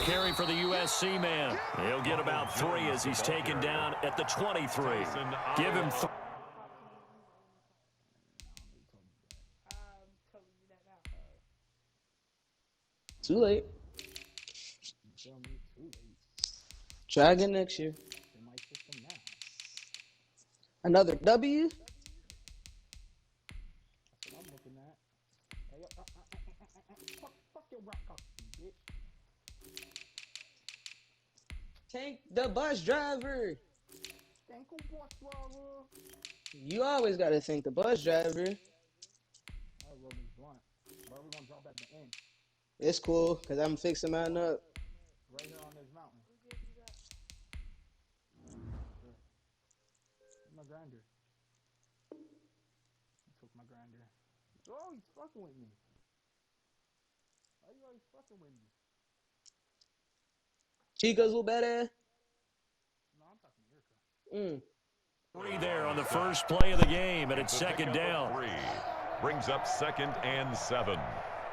carry for the USC man. He'll get about 3 as he's taken down at the 23. Give him 3. Too late. Try again next year. Another W? Tank the bus driver. You always gotta thank the bus driver. It's cool, because I'm fixing mine up. Right here on this mountain. My grinder. He took my grinder. Oh, he's fucking with me. Why are you always fucking with me? Chica's little badass. No, I'm talking Erica. 3 there on the first play of the game, and it's second down. 3 brings up 2nd and 7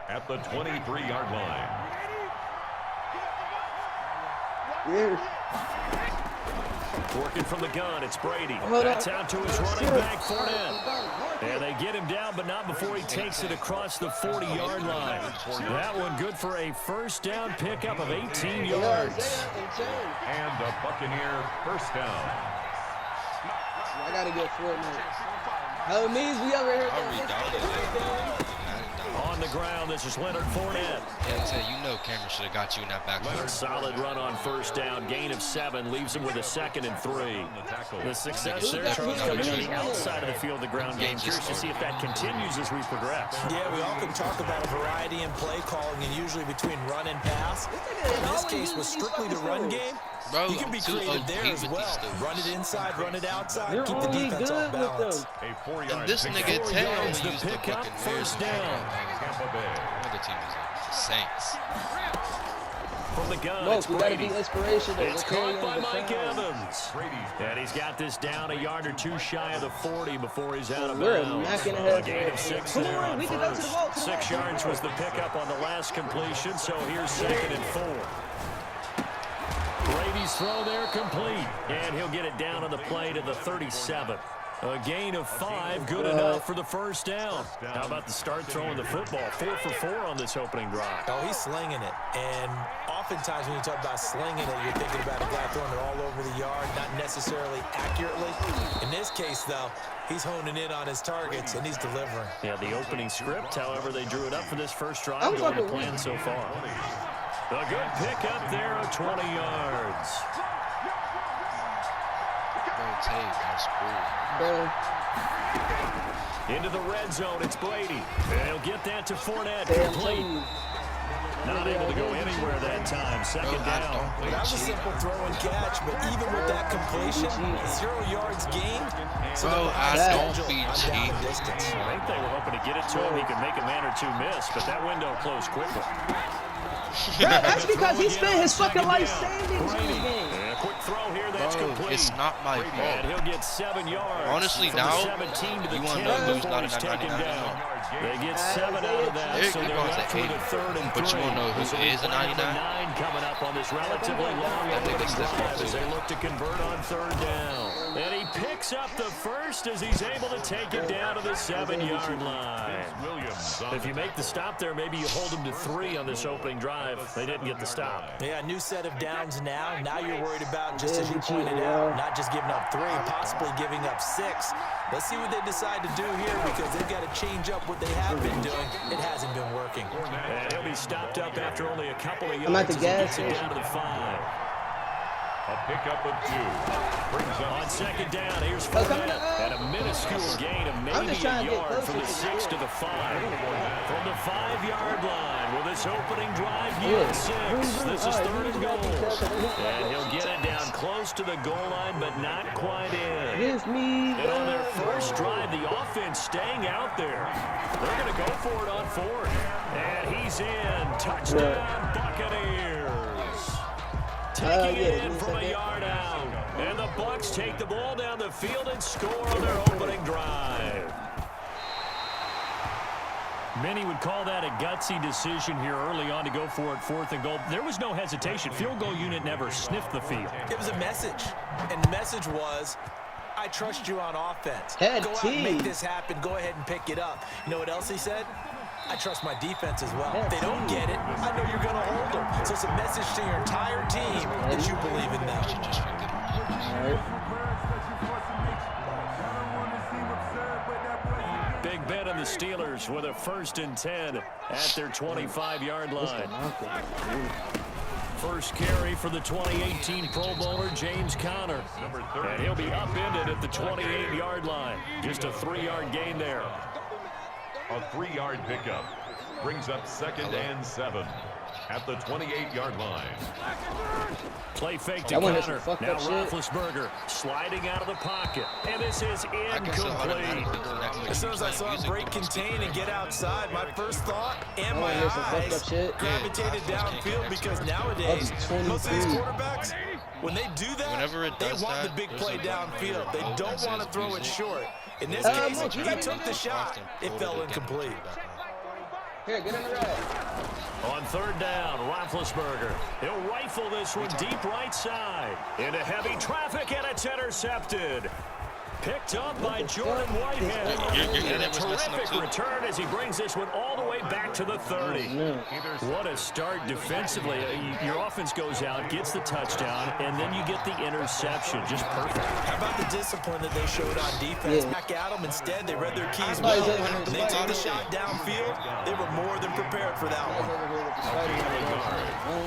at the 23-yard line. Yeah. Working from the gun, it's Brady. That's out to his running back, Fournette. And they get him down, but not before he takes it across the 40-yard line. That one good for a first down pickup of 18 yards. And a Buccaneer first down. I gotta get Fournette. How it means we over here. On the ground, this is Leonard Fournette. Yeah, you know Cameron should have got you in that backfield. Solid run on first down. Gain of 7 leaves him with a 2nd and 3. The success there, Charles, coming on the outside of the field, the ground game. Curious to see if that continues as we progress. Yeah, we often talk about a variety in play calling and usually between run and pass. In this case, was strictly the run game. Bro, You can be creative there as well. Run it inside, run it outside, keep the defense off balance. A 4-yard And this nigga yards tells to use the pick up fucking first down. Tampa Bay. Another team is the Saints. From the gun, Look, it's we gotta Brady. be inspirational. It's caught by Mike Evans. Brady's And he's got this down a yard or 2 shy of the 40 before he's out of We're bounds. knocking A ahead. gain of 6 Come there on, on we can go to the first. ball. Come 6 on. yards was the pickup on the last completion, so here's 2nd and 4. Brady's throw there complete, and he'll get it down on the play to the 37. A gain of 5, good enough for the first down. How about the start throwing the football? 4 for 4 on this opening drive. Oh, he's slinging it. And oftentimes when you talk about slinging it, you're thinking about a guy throwing it all over the yard, not necessarily accurately. In this case, though, he's honing in on his targets, and he's delivering. Yeah, the opening script, however, they drew it up for this first drive, going to plan so far. A good pickup there of 20 yards. Tape, that's cool. Into the red zone, it's Brady. And he'll get that to Fournette. Damn, Complete. Not able to go anywhere that time. Second down. That was a simple throw and catch, but even with that completion, 0 yards gained. So Bro, I don't be cheap. distance. I think they were hoping to get it to him. He could make a man or 2 miss, but that window closed quickly. Bro, that's because he spent his fucking life savings in this game. And a quick throw here, that's Bro, complete. it's not my And fault. he'll get 7 yards. Honestly, from now, the 17 to the you 10 wanna know who's before not he's in that taken 99 down. now? They get 7 out of that, Eric so they're Ebron's left at with a 80. 3rd and 3. But you wanna know who So is a they plan for 99? 9 coming up on this relatively long I think it's this one, drive as too. they look to convert on 3rd down. And he picks up the first as he's able to take it down to the 7-yard line. If you make the stop there, maybe you hold him to 3 on this opening drive. They didn't get the stop. Yeah, new set of downs now. Now you're worried about, just as you pointed out, not just giving up 3, possibly giving up 6. Let's see what they decide to do here because they've got to change up what they have been doing. It hasn't been working. And he'll be stopped up after only a couple of yards. I'm at the as he gas gets it down to the 5. A pickup of 2. Brings up On 2nd down, here's coming Fournette. up. And a minuscule gain of I'm maybe just a trying to get yard from the closer to 6 to the 5. From the 5-yard line, will this opening drive yield 6? This is 3rd and goal. And he'll get it down close to the goal line, but not quite in. Give me And on their first drive, the offense staying out there. They're going to go for it on 4th. And he's in. Touchdown, Buccaneers. Taking it in from a yard out. And the Bucs take the ball down the field and score on their opening drive. Many would call that a gutsy decision here early on to go for it 4th and goal. There was no hesitation. Field goal unit never sniffed the field. It was a message, and the message was, I trust you on offense. Go out and make this happen. Go ahead and pick it up. You know what else he said? I trust my defense as well. If they don't get it, I know you're going to hold them. So it's a message to your entire team that you believe in them. Big bet on the Steelers with a 1st and 10 at their 25-yard line. First carry for the 2018 Pro Bowler, James Conner. And he'll be upended at the 28-yard line. Just a 3-yard gain there. A 3-yard pickup brings up 2nd and 7 at the 28-yard line. Play fake to Conner. Now Roethlisberger sliding out of the pocket. And this is incomplete. As soon as I saw him break contain and get outside, my first thought and my eyes gravitated downfield, because nowadays, most of these quarterbacks, when they do that, they want the big play downfield. They don't want to throw it short. In this case, he took the shot. It fell incomplete. Here, get in the red. On 3rd down, Roethlisberger. He'll rifle this one deep right side. Into heavy traffic, and it's intercepted. Picked up by Jordan Whitehead. And a terrific return as he brings this one all the way back to the 30. What a start defensively. Your offense goes out, gets the touchdown, and then you get the interception. Just perfect. How about the discipline that they showed on defense? Back at them. Instead, they read their keys well. When they took the shot downfield, they were more than prepared for that one.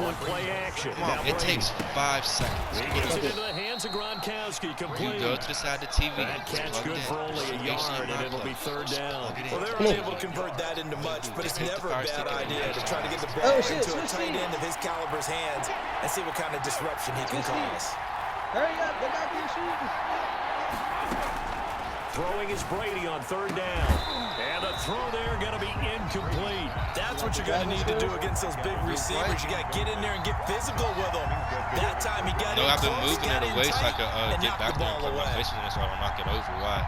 One play action. It takes 5 seconds. He gets it into the hands of Gronkowski. Complete. You go to the side of the TV. That catch good for only a yard, and it'll be 3rd down. Well, they were unable to convert that into much, but it's never a bad idea to try to get the ball into a tight end of his caliber's hands and see what kind of disruption he can cause. Hurry up, go back and shoot. Throwing is Brady on 3rd down. And the throw there going to be incomplete. That's what you're going to need to do against those big receivers. You got to get in there and get physical with them. That time he got in I've been close, moving got it in away so I tight, could and get knocked back the there and ball put my away. face in it so I don't knock it over. Why?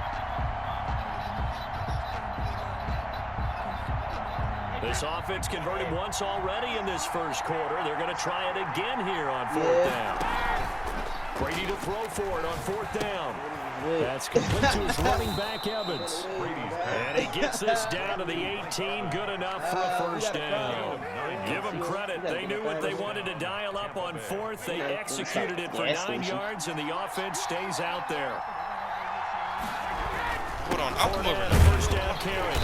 This offense converted once already in this first quarter. They're going to try it again here on 4th down. Brady to throw for it on 4th down. That's complete to his running back, Evans. And he gets this down to the 18. Good enough for a 1st down. Give them credit. They knew what they wanted to dial up on 4th. They executed it for 9 yards, and the offense stays out there. Hold on, I'll come over. 1st down carry.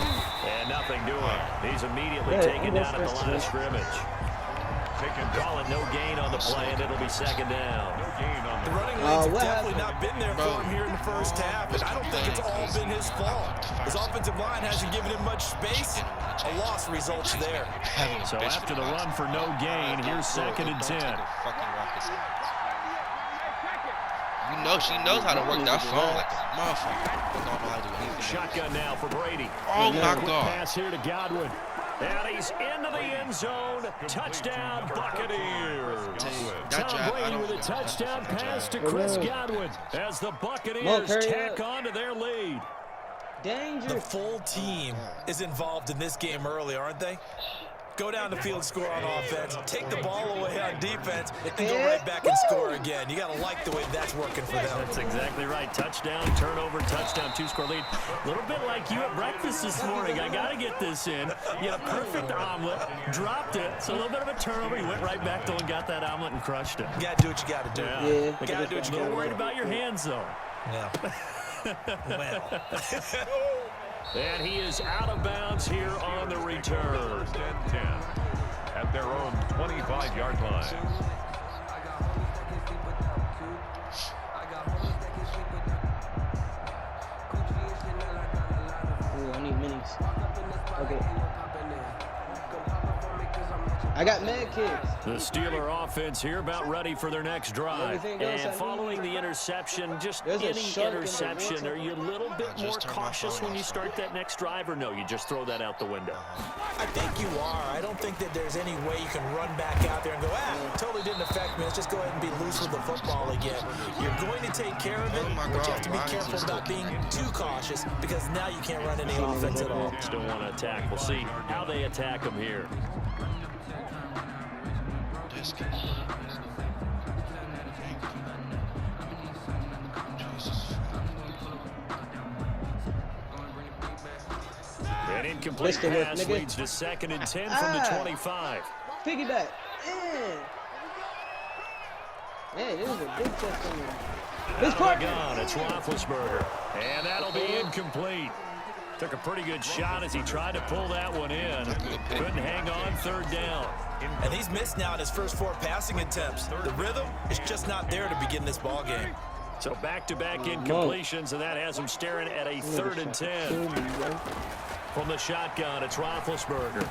And nothing doing. He's immediately taken down at the line of scrimmage. Call it no gain on the play, and it'll be 2nd down. The running lanes have definitely not been there for him here in the first half, and I don't think it's all been his fault. His offensive line hasn't given him much space. A loss results there. So after the run for no gain, here's 2nd and 10. You know she knows how to work that phone like a motherfucker. Don't know how to do anything. Shotgun now for Brady. Oh my Quick God. pass here to Godwin. And he's into the end zone. Touchdown, Buccaneers. Tom Brady with a touchdown pass to Chris Godwin as the Buccaneers tack on to their lead. Danger. The full team is involved in this game early, aren't they? Go down the field, score on offense, take the ball away on defense, and go right back and score again. You got to like the way that's working for them. That's exactly right. Touchdown, turnover, touchdown, 2-score lead. A little bit like you at breakfast this morning. I got to get this in. You had a perfect omelet, dropped it, so a little bit of a turnover. You went right back to and got that omelet and crushed it. You got to do what you got to do. Yeah. You got to do what you got to do. A little worried about your hands, though. Yeah. Well. And he is out of bounds here on the return. 1st and 10 at their own 25-yard line. Ooh, I need minis. Okay. I got med kits. The Steeler offense here about ready for their next drive. And following the interception, just any interception, are you a little bit more cautious when you start that next drive, or no, you just throw that out the window? I think you are. I don't think that there's any way you can run back out there and go, totally really didn't affect me. Let's just go ahead and be loose with the football again. You're going to take care of it, but you have to be careful about being too cautious because now you can't run any offense at all. Still want to attack. We'll see how they attack him here. An incomplete pass leads to 2nd and 10 from the 25. Piggyback. Man, this is a big test on him. This part gone. It's Roethlisberger. And that'll be incomplete. Took a pretty good shot as he tried to pull that one in. Couldn't hang on 3rd down. And he's missed now in his first 4 passing attempts. The rhythm is just not there to begin this ball game. So back-to-back incompletions, and that has him staring at a 3rd and 10. From the shotgun, it's Roethlisberger.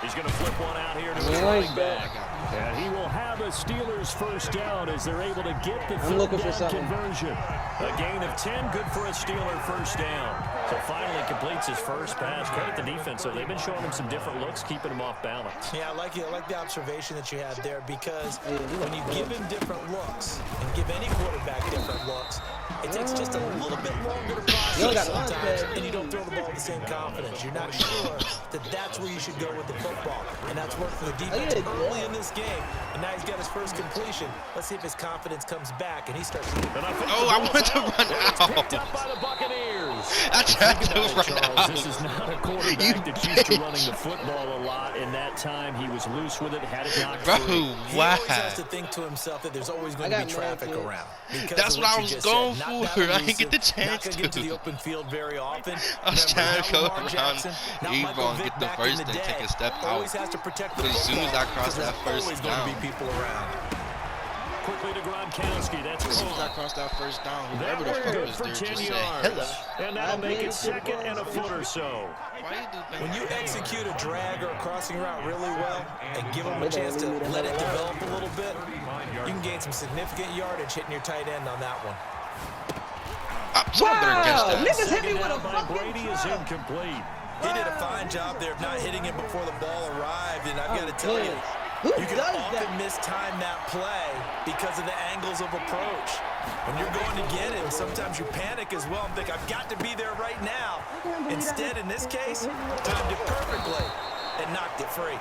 He's going to flip one out here to his running back. And he will have a Steelers first down as they're able to get the 3rd down conversion. A gain of 10, good for a Steeler first down. So finally completes his first pass. Credit the defense. So they've been showing him some different looks, keeping him off balance. Yeah, I like the observation that you had there because when you give him different looks and give any quarterback different looks, it takes just a little bit longer to process sometimes, and you don't throw the ball with the same confidence. You're not sure that that's where you should go with the football, and that's worked for the defense early in this game, and now he's got his first completion. Let's see if his confidence comes back, and he starts to... Oh, I want to run out. Picked up by the Buccaneers. I tried to run out. This is not a quarterback that's used to running the football a lot. In that time, he was loose with it, had it knocked free. He always has to think to himself that there's always going to be traffic around. That's what I was going for. I didn't get the chance to get to the open field very often. I was trying to go around Ebron, get the first and take a step out. Always has to protect the As soon as I crossed that first down, down. going to be people around. Quickly to Gronkowski. That's as soon as I crossed that first down, whoever the fuck was there just said hello. And that'll make it 2nd and a foot or so. When you execute a drag or a crossing route really well and give them a chance to let it develop a little bit, you can gain some significant yardage hitting your tight end on that one. Niggas hit me with a fucking Brady is incomplete. He did a fine job there of not hitting him before the ball arrived, and I've got to tell you, you can often mistime that play because of the angles of approach. When you're going to get him, sometimes you panic as well and think, I've got to be there right now. Instead, in this case, timed it perfectly and knocked it free.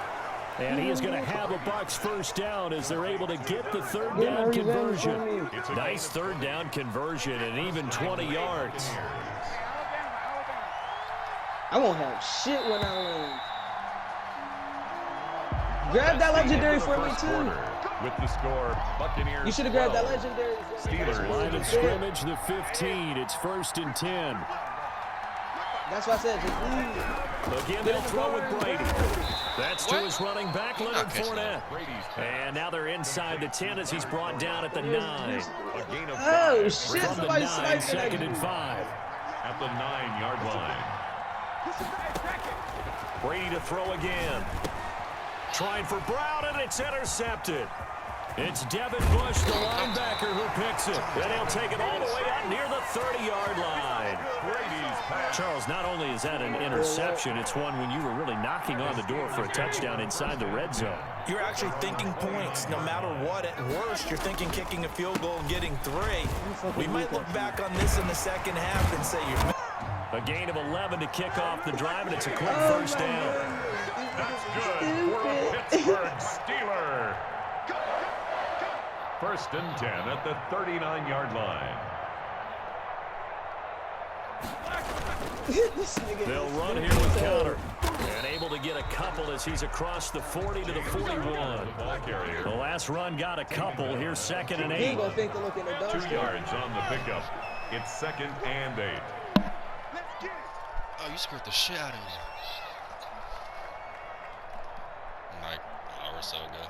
And he is going to have a Bucs first down as they're able to get the 3rd down conversion. Nice 3rd down conversion and even 20 yards. I won't have shit when I win. Grab that legendary for me too. With the score, Buccaneers. You should have grabbed that legendary. Steelers. Line of scrimmage, the 15. It's 1st and 10. That's what I said. Just leave. Again, they'll throw with Brady. That's to his running back, Leonard Fournette. And now they're inside the 10 as he's brought down at the 9. Oh, shit. From the 9, 2nd and 5. At the 9-yard line. Brady to throw again. Trying for Brown, and it's intercepted. It's Devin Bush, the linebacker, who picks it. And he'll take it all the way out near the 30-yard line. Charles, not only is that an interception, it's one when you were really knocking on the door for a touchdown inside the red zone. You're actually thinking points no matter what. At worst, you're thinking kicking a field goal and getting 3. We might look back on this in the second half and say you're... A gain of 11 to kick off the drive, and it's a quick first down. That's good for a Pittsburgh Steeler. 1st and 10 at the 39-yard line. They'll run here with counter. And able to get a couple as he's across the 40 to the 41. The last run got a couple. Here's 2nd and 8. 2 yards on the pickup. It's 2nd and 8. Oh, you scared the shit out of me. Like an hour or so ago.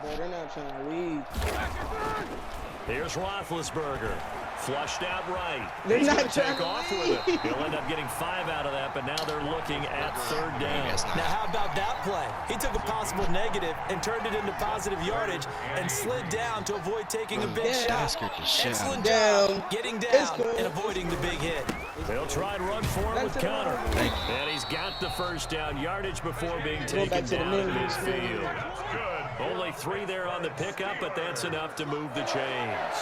Boy, they're not trying to leave. Here's Roethlisberger. Flushed out right. They're He's not going to trying take to off leave. with it. He'll end up getting 5 out of that, but now they're looking at 3rd down. Now, how about that play? He took a possible negative and turned it into positive yardage and slid down to avoid taking a big shot. Excellent job getting down and avoiding the big hit. They'll try and run for it with Connor. And he's got the 1st down yardage before being taken down in midfield. Only 3 there on the pickup, but that's enough to move the chains.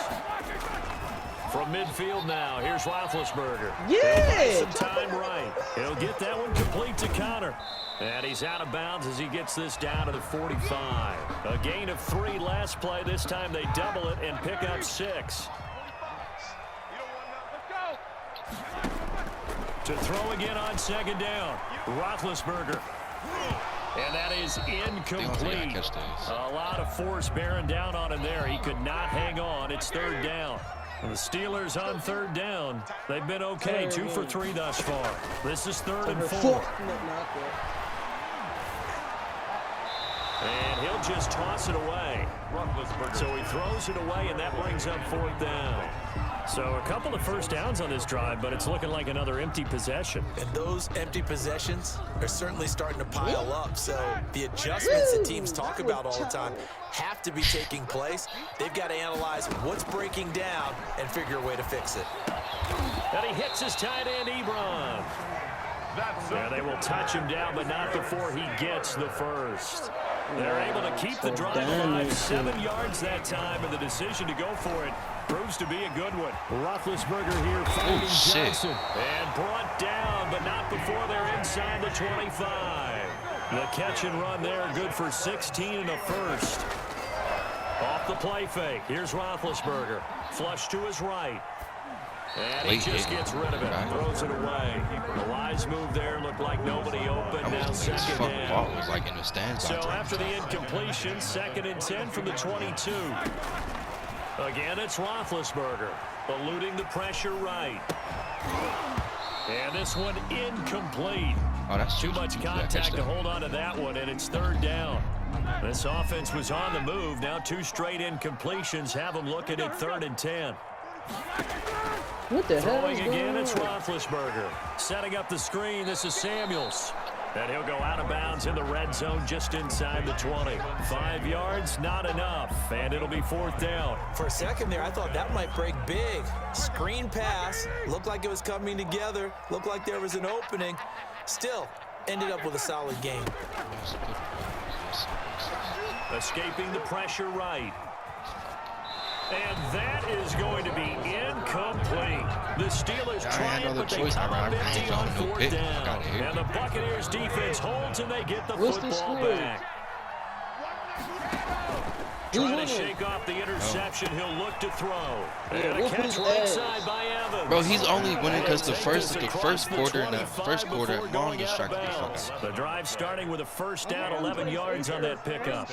From midfield now, here's Roethlisberger. Yeah! Some time right. He'll get that one complete to Connor. And he's out of bounds as he gets this down to the 45. A gain of 3 last play. This time they double it and pick up 6. To throw again on 2nd down. Roethlisberger. And that is incomplete. A lot of force bearing down on him there. He could not hang on. It's 3rd down. And the Steelers on 3rd down. They've been okay, 2 for 3 thus far. This is 3rd and 4. And he'll just toss it away. So he throws it away, and that brings up 4th down. So a couple of 1st downs on this drive, but it's looking like another empty possession. And those empty possessions are certainly starting to pile up. So the adjustments that teams talk about all the time have to be taking place. They've got to analyze what's breaking down and figure a way to fix it. And he hits his tight end, Ebron. Yeah, they will touch him down, but not before he gets the 1st. They're able to keep the drive alive, 7 yards that time, and the decision to go for it proves to be a good one. Roethlisberger here finding Johnson. And brought down, but not before they're inside the 25. The catch and run there, good for 16 and a 1st. Off the play fake, here's Roethlisberger. Flush to his right. And he just gets rid of it, throws it away. The wise move there, looked like nobody open. Now 2nd down. Ball was like in the stands. So after the incompletion, 2nd and 10 from the 22. Again, it's Roethlisberger, eluding the pressure right. And this one incomplete. Oh, that's too much contact to hold on to that one, and it's 3rd down. This offense was on the move. Now 2 straight incompletions have them looking at 3rd and 10. What the hell? Throwing again, it's Roethlisberger. Setting up the screen, this is Samuels. And he'll go out of bounds in the red zone just inside the 20. 5 yards, not enough. And it'll be 4th down. For a second there, I thought that might break big. Screen pass. Looked like it was coming together. Looked like there was an opening. Still, ended up with a solid game. Escaping the pressure right. And that is going to be incomplete. The Steelers try it, but they come up empty on 4th down. And the Buccaneers defense holds, and they get the football back. Trying to shake off the interception. He'll look to throw. And a catch right side by Evans. Bro, he's only winning because the first quarter and the first quarter, long distracted defense. The drive starting with a 1st down, 11 yards on that pickup.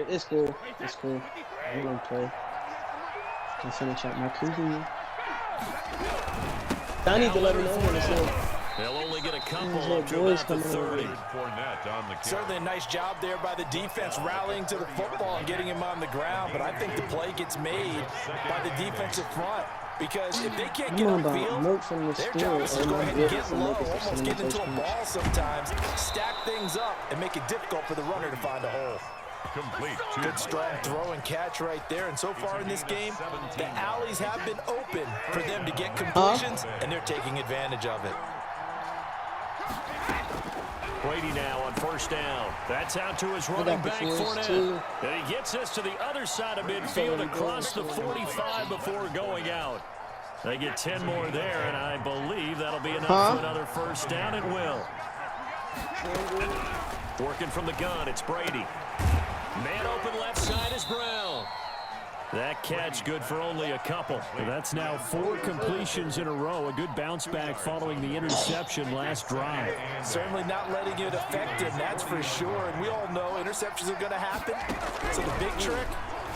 It's cool. It's cool. I'm going to play. Can finish out my preview. I need to let me know when it's in. They'll only get a couple up to about the 30. Certainly a nice job there by the defense rallying to the football and getting him on the ground, but I think the play gets made by the defensive front. Because if they can't get on field, their job is to go ahead and get low, almost get into a ball sometimes, stack things up, and make it difficult for the runner to find a hole. Good strong throw and catch right there. And so far in this game, the alleys have been open for them to get completions, and they're taking advantage of it. Brady now on 1st down. That's out to his running back, Fournette. And he gets us to the other side of midfield across the 45 before going out. They get 10 more there, and I believe that'll be enough for another 1st down. It will. Working from the gun, it's Brady. Man open left side is Brown. That catch good for only a couple. That's now 4 completions in a row. A good bounce back following the interception last drive. Certainly not letting it affect him, that's for sure. And we all know interceptions are going to happen. So the big trick,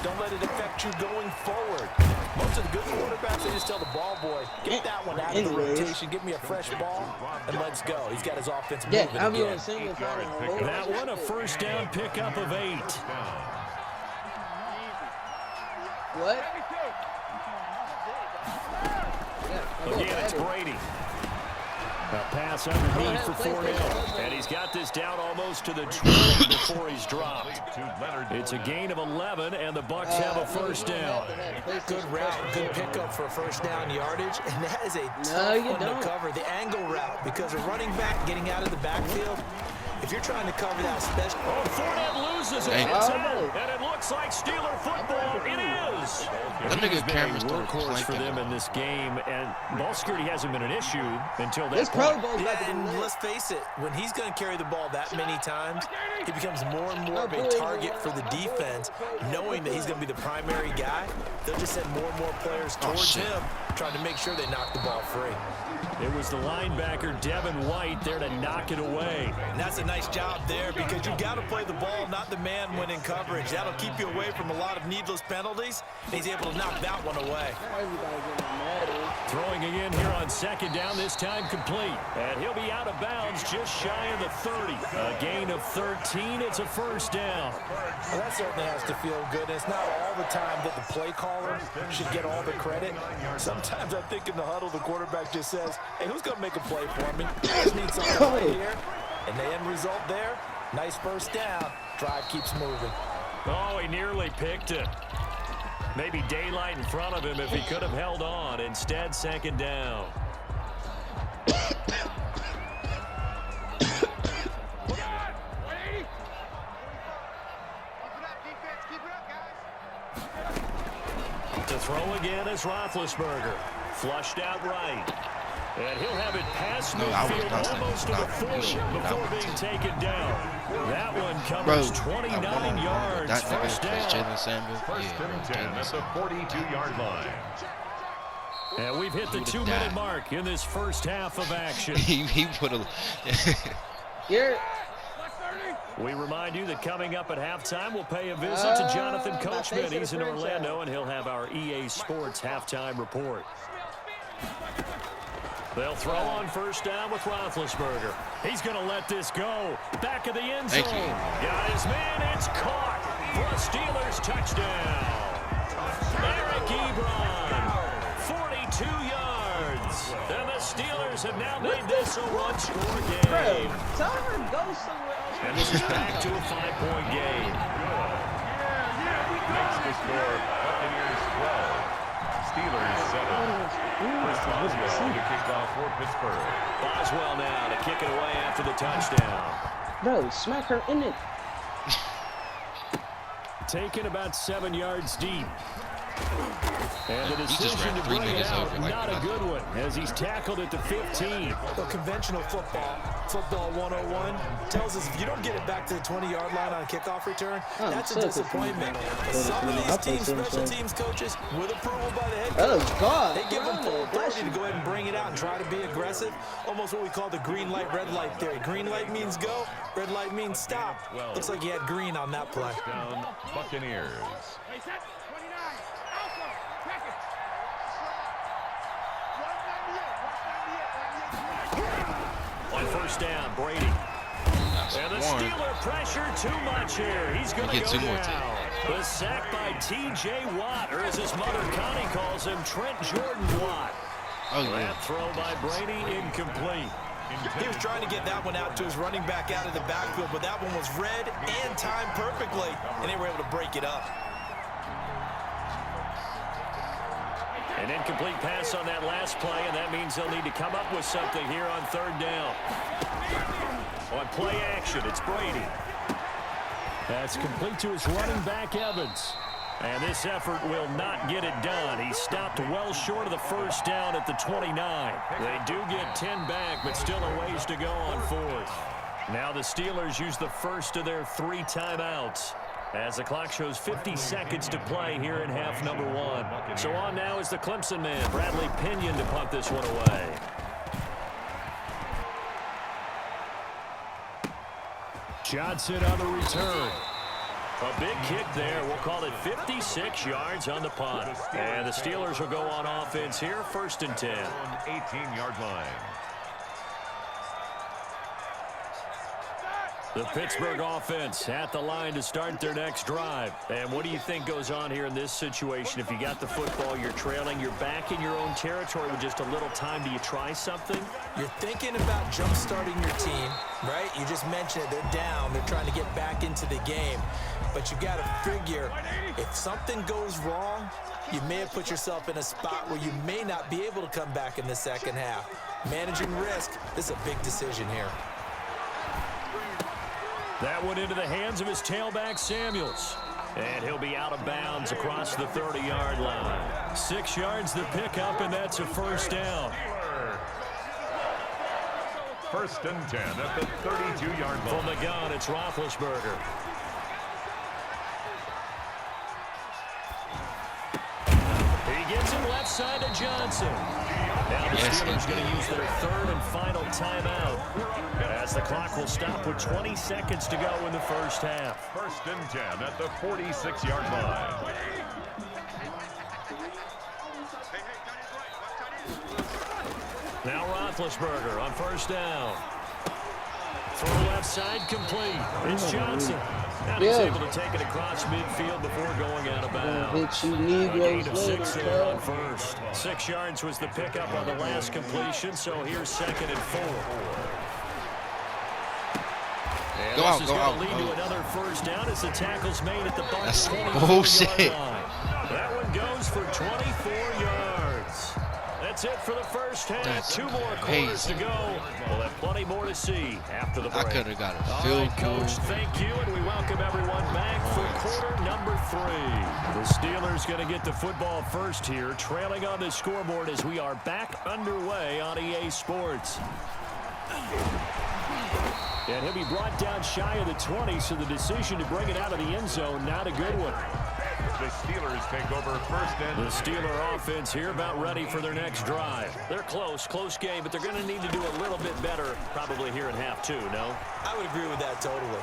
don't let it affect you going forward. Most of the good quarterbacks, they just tell the ball boy, get that one out of the rotation, give me a fresh ball, and let's go. He's got his offense moving again. That one a 1st down pickup of 8. What? Again, it's Brady. A pass underneath for 4-0. And he's got this down almost to the 20 before he's dropped. It's a gain of 11, and the Bucs have a first down. Good route, good pickup for first down yardage, and that is a tough one to cover, the angle route, because a running back getting out of the backfield, if you're trying to cover that special... Oh, Fournette loses it. It's out, and it looks like Steeler football. It is. That nigga Cameron's Cameron workhorse for them in this game, and ball security hasn't been an issue until that point. Yeah, and let's face it, when he's going to carry the ball that many times, he becomes more and more of a target for the defense, knowing that he's going to be the primary guy. They'll just send more and more players towards him, trying to make sure they knock the ball free. It was the linebacker, Devin White, there to knock it away. And that's a nice job there, because you've got to play the ball, not the man when in coverage. That'll keep you away from a lot of needless penalties, and he's able to knock that one away. Throwing again here on second down, this time complete. And he'll be out of bounds just shy of the 30. A gain of 13, it's a first down. Well, that certainly has to feel good. And it's not all the time that the play caller should get all the credit. Sometimes I think in the huddle, the quarterback just says, hey, who's going to make a play for me? I just need something right here. And the end result there, nice first down. Drive keeps moving. Oh, he nearly picked it. Maybe daylight in front of him if he could have held on. Instead, second down. To throw again is Roethlisberger. Flushed out right. And he'll have it past midfield almost to the 40 before being taken down. That one covers 29 yards. First down. First and 10 at the 42-yard line. And we've hit the 2-minute mark in this first half of action. he put a... We remind you that coming up at halftime, we'll pay a visit to Jonathan Coachman. He's in Orlando, and he'll have our EA Sports halftime report. They'll throw on first down with Roethlisberger. He's going to let this go. Back of the end zone. Got his man. It's caught for a Steelers touchdown. Eric Ebron, 42 yards. And the Steelers have now made this a one-score game. Tell her to go somewhere else. And this is back to a 5-point game. Makes the score Buccaneers 12. Steelers 7. Chris Boswell to kick off for Pittsburgh. Boswell now to kick it away after the touchdown. Bro, smack her in it. Taken about 7 yards deep. And the decision to three bring it niggas out, over like not a nothing. good one, as he's tackled at the 15. Well, conventional football 101, tells us if you don't get it back to the 20-yard line on a kickoff return, that's a disappointment. But some of these teams, special teams coaches, with approval by the head coach, they give them full authority to go ahead and bring it out and try to be aggressive. Almost what we call the green light, red light theory. Green light means go, red light means stop. Looks like he had green on that play. Down Buccaneers. On first down, Brady. And the Steeler pressure too much here. He's going to go down. The sack by T.J. Watt, or as his mother Connie calls him, Trent Jordan Watt. That throw by Brady incomplete. He was trying to get that one out to his running back out of the backfield, but that one was read and timed perfectly, and they were able to break it up. An incomplete pass on that last play, and that means they'll need to come up with something here on third down. On play action, it's Brady. That's complete to his running back, Evans. And this effort will not get it done. He stopped well short of the first down at the 29. They do get 10 back, but still a ways to go on fourth. Now the Steelers use the first of their 3 timeouts, as the clock shows 50 seconds to play here in half number 1. So on now is the Clemson man, Bradley Pinion, to punt this one away. Johnson on the return. A big kick there. We'll call it 56 yards on the punt. And the Steelers will go on offense here, first and 10. 18-yard line. The Pittsburgh offense at the line to start their next drive. And what do you think goes on here in this situation? If you got the football, you're trailing, you're back in your own territory with just a little time. Do you try something? You're thinking about jump-starting your team, right? You just mentioned it. They're down. They're trying to get back into the game. But you got to figure, if something goes wrong, you may have put yourself in a spot where you may not be able to come back in the second half. Managing risk, this is a big decision here. That went into the hands of his tailback, Samuels. And he'll be out of bounds across the 30-yard line. 6 yards the pickup, and that's a first down. First and 10 at the 32-yard line. From the gun, it's Roethlisberger. He gets it left side to Johnson. Now the Steelers going to use their third and final timeout as the clock will stop with 20 seconds to go in the first half. First and 10 at the 46-yard line. Now Roethlisberger on first down. Throw left side complete. It's Johnson. And he's able to take it across midfield before going out of bounds. Hit you Negroes Gain of 6 there on first. 6 yards was the pickup on the last completion, so here's second and 4. And Go this out, is go going out. to lead to another first down as the tackle's made at the That's 24-yard bullshit. line. That one goes for 24 yards. That's it for the first half. That's 2 more quarters to go. We'll have plenty more to see after the break. I could have got a All field right, goal. Coach, thank you, and we welcome everyone back for quarter number 3. The Steelers going to get the football first here, trailing on the scoreboard as we are back underway on EA Sports. And he'll be brought down shy of the 20, so the decision to bring it out of the end zone, not a good one. The Steelers take over first and... The Steeler offense here about ready for their next drive. They're close game, but they're going to need to do a little bit better probably here in half 2, no? I would agree with that totally.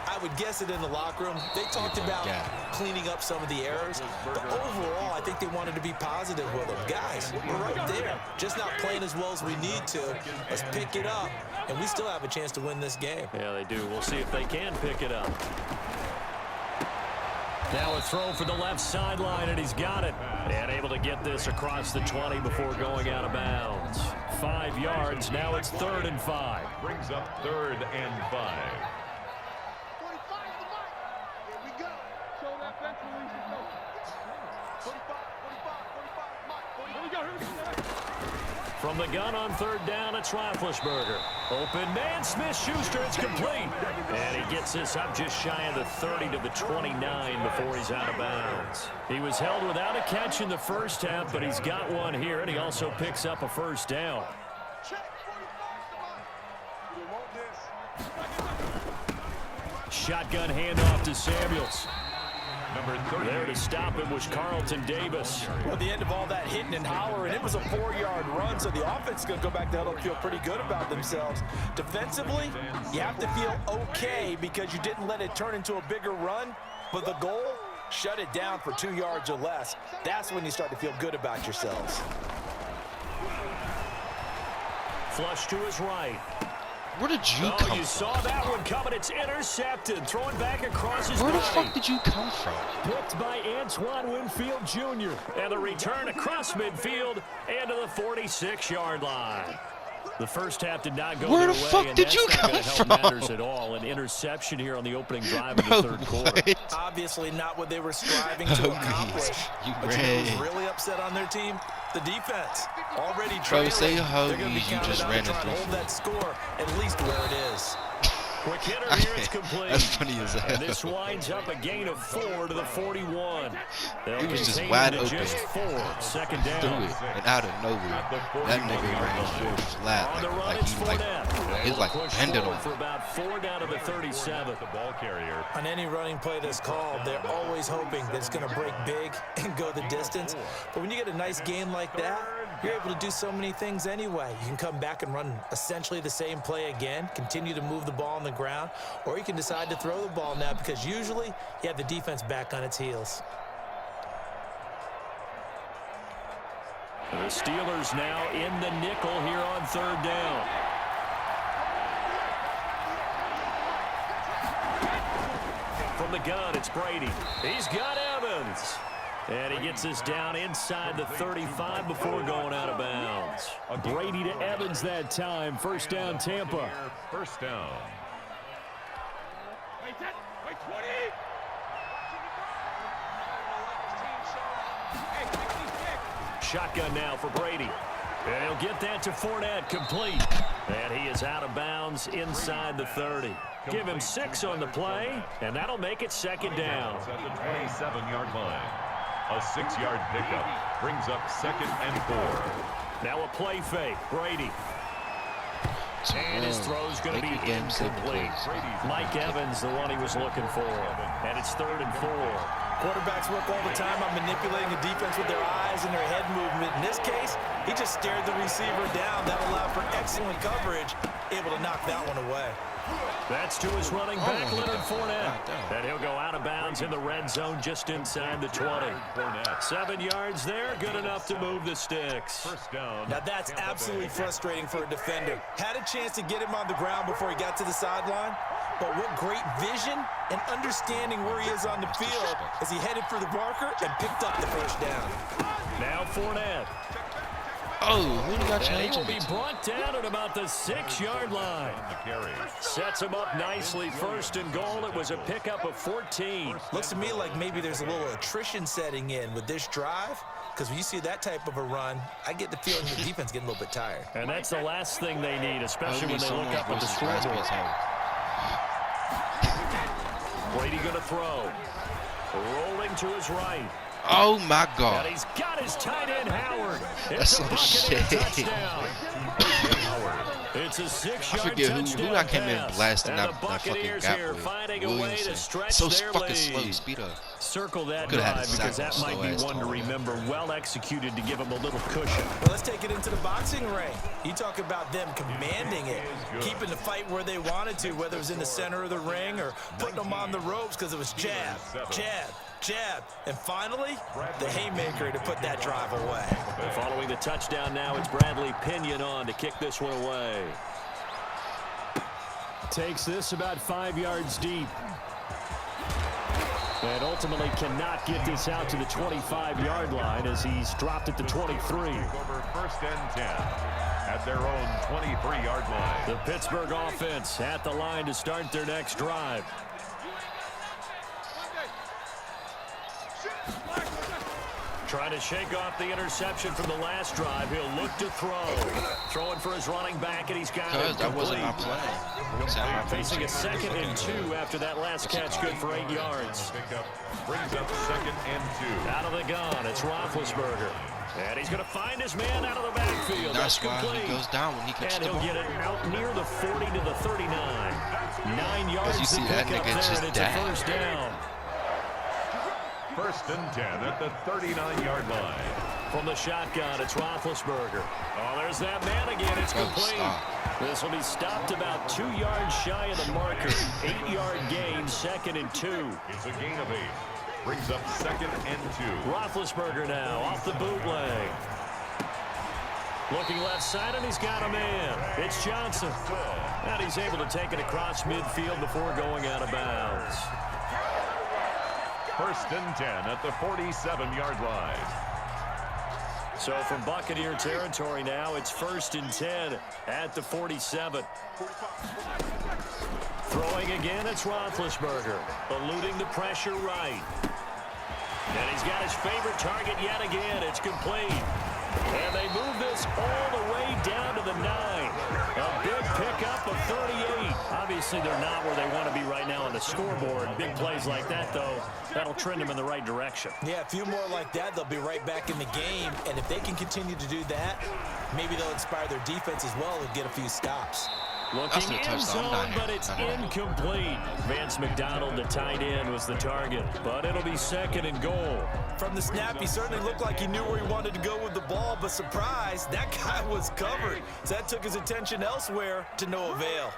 I would guess it in the locker room. They talked about cleaning up some of the errors, but overall, I think they wanted to be positive with them. Guys, we're right there, just not playing as well as we need to. Let's pick it up, and we still have a chance to win this game. Yeah, they do. We'll see if they can pick it up. Now a throw for the left sideline, and he's got it. And able to get this across the 20 before going out of bounds. 5 yards. Now it's 3rd and 5. Brings up 3rd and 5. From the gun on 3rd down, it's Roethlisberger. Open man, Smith-Schuster, it's complete. And he gets this up just shy of the 30 to the 29 before he's out of bounds. He was held without a catch in the first half, but he's got one here, and he also picks up a first down. Shotgun handoff to Samuels. Number 30. There to stop him was Carlton Davis. Well, the end of all that hitting and hollering, it was a 4-yard run, so the offense is going to go back to huddle and feel pretty good about themselves. Defensively, you have to feel okay because you didn't let it turn into a bigger run, but the goal, shut it down for 2 yards or less. That's when you start to feel good about yourselves. Flush to his right. Where did you come from? You saw that one coming. It's intercepted. Throwing back across his body. Where the fuck did you come from? Picked by Antoine Winfield Jr. And the return across midfield and to the 46-yard line. The first half did not go Where their the way, fuck and did that's you not come gonna help from? matters at all. An interception here on the opening drive of the third quarter. Obviously not what they were striving to accomplish. You But you know who's ran. really upset on their team? The defense. Already Bro, trailing. say how They're gonna be you counted just out ran to try into to hold that score at least where it is. Quick hitter here, it's complete. That's funny as hell. And this winds up a gain of 4 to the 41. They'll He was just contain wide him to open. just 4. Second Threw down. it, and out of nowhere, that nigga ran forward flat, On the run, like it's he Fournette. he's like Push bending forward on. for about 4 down to the 37. The ball carrier. On any running play that's called, they're always hoping that it's going to break big and go the distance. But when you get a nice game like that, you're able to do so many things anyway. You can come back and run essentially the same play again, continue to move the ball on the ground, or you can decide to throw the ball now because usually you have the defense back on its heels. The Steelers now in the nickel here on 3rd down. From the gun, it's Brady. He's got Evans. And he gets us down inside the 35 before going out of bounds. Brady to Evans that time. First down, Tampa. First down. Shotgun now for Brady. And he'll get that to Fournette, complete. And he is out of bounds inside the 30. Give him 6 on the play, and that'll make it second down. At the 27-yard line. A 6-yard pickup brings up 2nd and 4. Now a play fake. Brady. And his throw's going to be incomplete. Mike Evans, the one he was looking for. And it's 3rd and 4. Quarterbacks work all the time on manipulating the defense with their eyes and their head movement. In this case, he just stared the receiver down. That allowed for excellent coverage, able to knock that one away. That's to his running back, Leonard Fournette. And he'll go out of bounds in the red zone just inside the 20. 7 yards there, good enough to move the sticks. First down. Now that's absolutely frustrating for a defender. Had a chance to get him on the ground before he got to the sideline, but what great vision and understanding where he is on the field as he headed for the marker and picked up the first down. Now Fournette. Oh, who got And he changed? will be brought down at about the 6-yard line. Sets him up nicely. 1st and goal. It was a pickup of 14. Looks to me like maybe there's a little attrition setting in with this drive, because when you see that type of a run, I get the feeling the defense getting a little bit tired. And that's the last thing they need, especially when they look up at the scoreboard. Brady going to throw. Rolling to his right. Oh my God! And he's got his tight end Howard. That's some shit. Touchdown. It's a 6-yard I forget touchdown who I came in pass. blasting And that the fucking Buccaneers gap here with. finding a way to Williamson. stretch So their fucking lead. slow. Speed up. Circle that Could've had drive a sack because on that slow might be ass one to time. remember. Well executed to give him a little cushion. Well, let's take it into the boxing ring. You talk about them commanding it, keeping the fight where they wanted to, whether it was in the center of the ring or putting them on the ropes because it was jab, jab, jab, and finally, the haymaker to put that drive away. Following the touchdown now, it's Bradley Pinion on to kick this one away. Takes this about 5 yards deep. And ultimately cannot get this out to the 25-yard line as he's dropped at the 23. Over 1st and 10 at their own 23-yard line. The Pittsburgh offense at the line to start their next drive. Trying to shake off the interception from the last drive. He'll look to throw. Throwing for his running back, and he's got it. That wasn't my play. Facing a 2nd and 2 after that last catch, good for 8 yards. Pickup brings up 2nd and 2. Out of the gun, it's Roethlisberger. And he's going to find his man out of the backfield. That's why complete. he goes down when he catches And the he'll ball. get it out near the 40 to the 39. 9 yards you see to that pick up nigga there, just and it's a died. first down. 1st and 10 at the 39-yard line. From the shotgun, it's Roethlisberger. Oh, there's that man again. It's complete. This will be stopped about 2 yards shy of the marker. 8-yard gain, 2nd and 2. It's a gain of 8. Brings up 2nd and 2. Roethlisberger now off the bootleg. Looking left side, and he's got a man. It's Johnson. And he's able to take it across midfield before going out of bounds. 1st and 10 at the 47-yard line. So from Buccaneer territory now, it's 1st and 10 at the 47. Throwing again, it's Roethlisberger. Eluding the pressure right. And he's got his favorite target yet again. It's complete. And they move this all the way down to the 9. A big pickup of 38. Obviously, they're not where they want to be right now on the scoreboard. Big plays like that, though, that'll trend them in the right direction. Yeah, a few more like that, they'll be right back in the game. And if they can continue to do that, maybe they'll inspire their defense as well and get a few stops. Looking in zone, but it's incomplete. Vance McDonald, the tight end, was the target, but it'll be 2nd and goal. From the snap, he certainly looked like he knew where he wanted to go with the ball, but surprise, that guy was covered. So that took his attention elsewhere to no avail.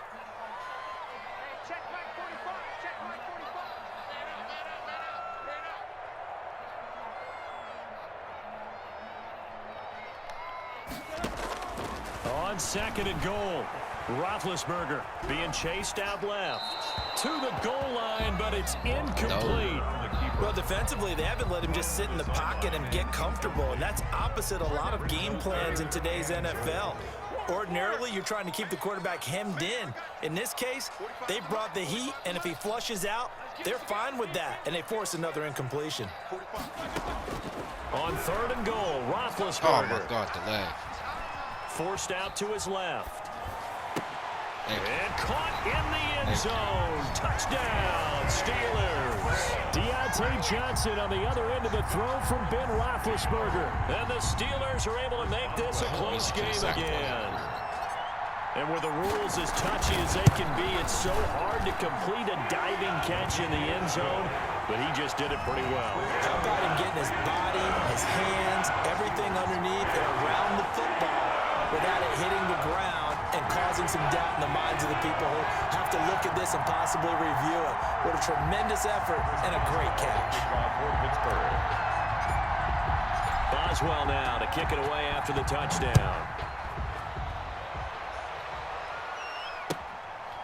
On 2nd and goal. Roethlisberger being chased out left. To the goal line, but it's incomplete. Well, defensively, they haven't let him just sit in the pocket and get comfortable, and that's opposite a lot of game plans in today's NFL. Ordinarily, you're trying to keep the quarterback hemmed in. In this case, they brought the heat, and if he flushes out, they're fine with that, and they force another incompletion. On 3rd and goal, Roethlisberger. Oh, my God, delay. Forced out to his left. And caught in the end zone. Touchdown, Steelers. Deontay Johnson on the other end of the throw from Ben Roethlisberger. And the Steelers are able to make this a close game again. And with the rules as touchy as they can be, it's so hard to complete a diving catch in the end zone, but he just did it pretty well. How about him getting his body, his hands, everything underneath and around the football without it hitting the ground and causing some doubt in the minds of the people who have to look at this and possibly review it. What a tremendous effort and a great catch. Boswell now to kick it away after the touchdown.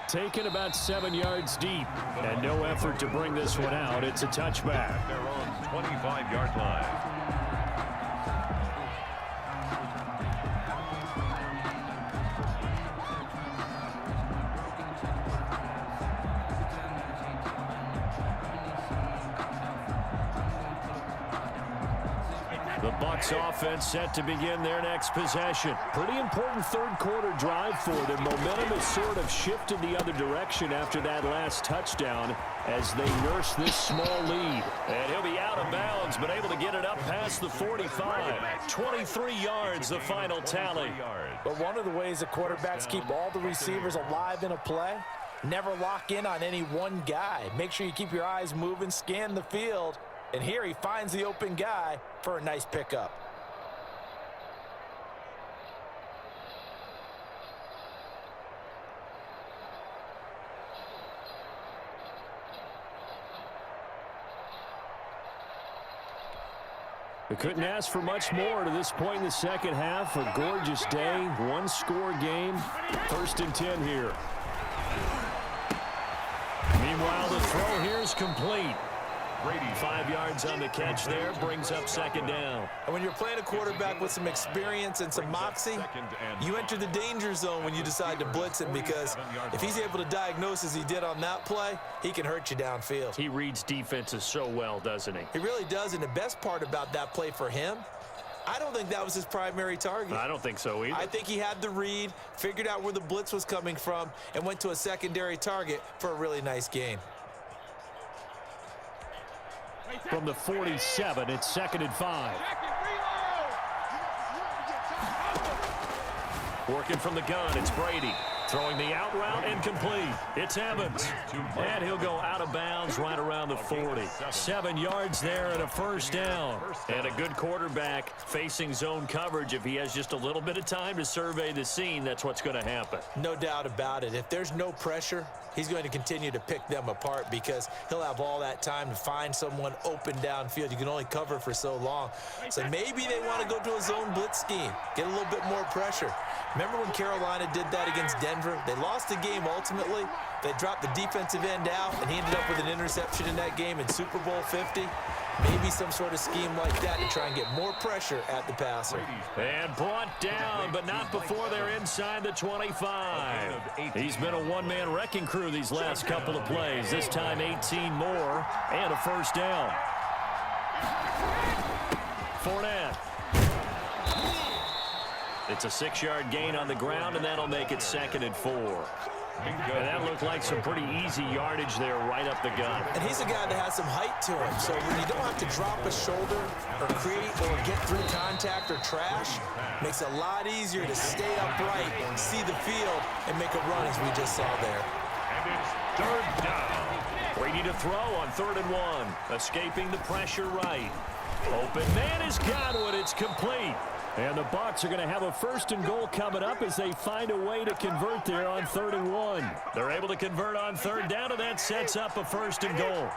Taken about 7 yards deep, and no effort to bring this one out. It's a touchback. Their own 25-yard line. The Bucs offense set to begin their next possession. Pretty important third quarter drive for them. Momentum has sort of shifted the other direction after that last touchdown as they nurse this small lead. And he'll be out of bounds, but able to get it up past the 45. 23 yards, the final tally. But one of the ways the quarterbacks keep all the receivers alive in a play, never lock in on any one guy. Make sure you keep your eyes moving, scan the field. And here he finds the open guy for a nice pickup. They couldn't ask for much more to this point in the second half. A gorgeous day, one-score game. 1st and 10 here. Meanwhile, the throw here is complete. 5 yards on the catch there, brings up 2nd down. And when you're playing a quarterback with some experience and some moxie, you enter the danger zone when you decide to blitz him, because if he's able to diagnose as he did on that play, he can hurt you downfield. He reads defenses so well, doesn't he? He really does, and the best part about that play for him, I don't think that was his primary target. I don't think so either. I think he had the read, figured out where the blitz was coming from, and went to a secondary target for a really nice gain. From the 47, it's 2nd and 5. Working from the gun, it's Brady. Throwing the out route, incomplete. It's Evans. And he'll go out of bounds right around the 40. 7 yards there and a 1st down. And a good quarterback facing zone coverage. If he has just a little bit of time to survey the scene, that's what's going to happen. No doubt about it. If there's no pressure, he's going to continue to pick them apart because he'll have all that time to find someone open downfield. You can only cover for so long. So maybe they want to go to a zone blitz scheme, get a little bit more pressure. Remember when Carolina did that against Denver? They lost the game ultimately. They dropped the defensive end out, and he ended up with an interception in that game in Super Bowl 50. Maybe some sort of scheme like that to try and get more pressure at the passer. And brought down, but not before they're inside the 25. He's been a one-man wrecking crew these last couple of plays. This time 18 more and a 1st down. Fournette. It's a 6-yard gain on the ground, and that'll make it 2nd and 4. And that looked like some pretty easy yardage there right up the gut. And he's a guy that has some height to him, so when you don't have to drop a shoulder or create or get through contact or trash, makes it a lot easier to stay upright, see the field, and make a run as we just saw there. And it's 3rd down. Brady to throw on 3rd and 1. Escaping the pressure right. Open man has got it. It's complete. And the Bucs are going to have a 1st and goal coming up as they find a way to convert there on 3rd and 1. They're able to convert on 3rd down, and that sets up a 1st and goal.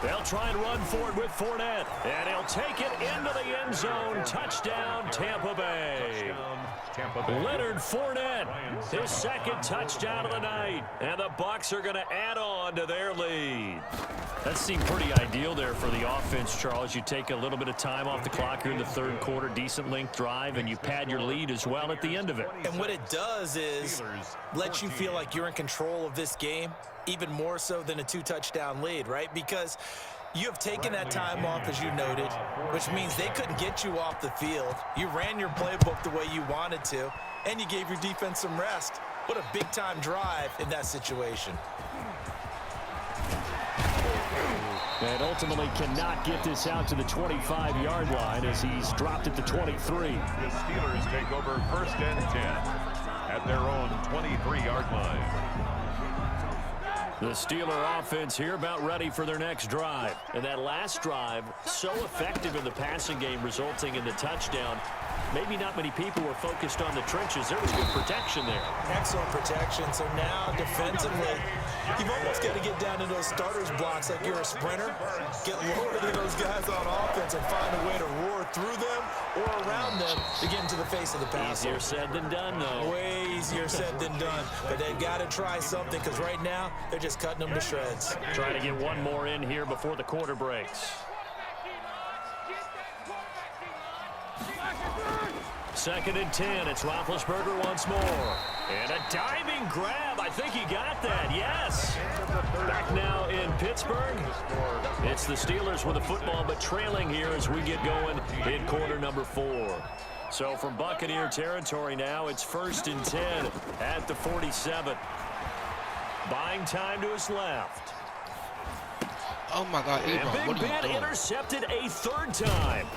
They'll They'll try and run for it with Fournette. And he'll take it into the end zone. Touchdown, Tampa Bay. Leonard Fournette, his second touchdown of the night. And the Bucs are going to add on to their lead. That seemed pretty ideal there for the offense, Charles. You take a little bit of time off the clock here in the third quarter, decent length drive, and you pad your lead as well at the end of it. And what it does is let you feel like you're in control of this game, even more so than a 2-touchdown lead, right? Because you have taken that time off, as you noted, which means they couldn't get you off the field. You ran your playbook the way you wanted to, and you gave your defense some rest. What a big-time drive in that situation. And ultimately cannot get this out to the 25-yard line as he's dropped at the 23. The Steelers take over 1st and 10 at their own 23-yard line. The Steeler offense here about ready for their next drive. And that last drive, so effective in the passing game, resulting in the touchdown. Maybe not many people were focused on the trenches. There was good protection there. Excellent protection. So now defensively, you've almost got to get down to those starters blocks like you're a sprinter. Get lower than those guys on offense and find a way to roar through them or around them to get into the face of the pass. Easier said than done, though. Way easier said than done. But they've got to try something because right now they're just cutting them to shreds. Trying to get one more in here before the quarter breaks. 2nd and 10. It's Roethlisberger once more. And a diving grab. I think he got that. Yes. Back now in Pittsburgh. It's the Steelers with the football, but trailing here as we get going in quarter number 4. So from Buccaneer territory now, it's 1st and 10 at the 47. Buying time to his left. Oh, my God, Ebron, And what Big are you Ben doing? intercepted a 3rd time.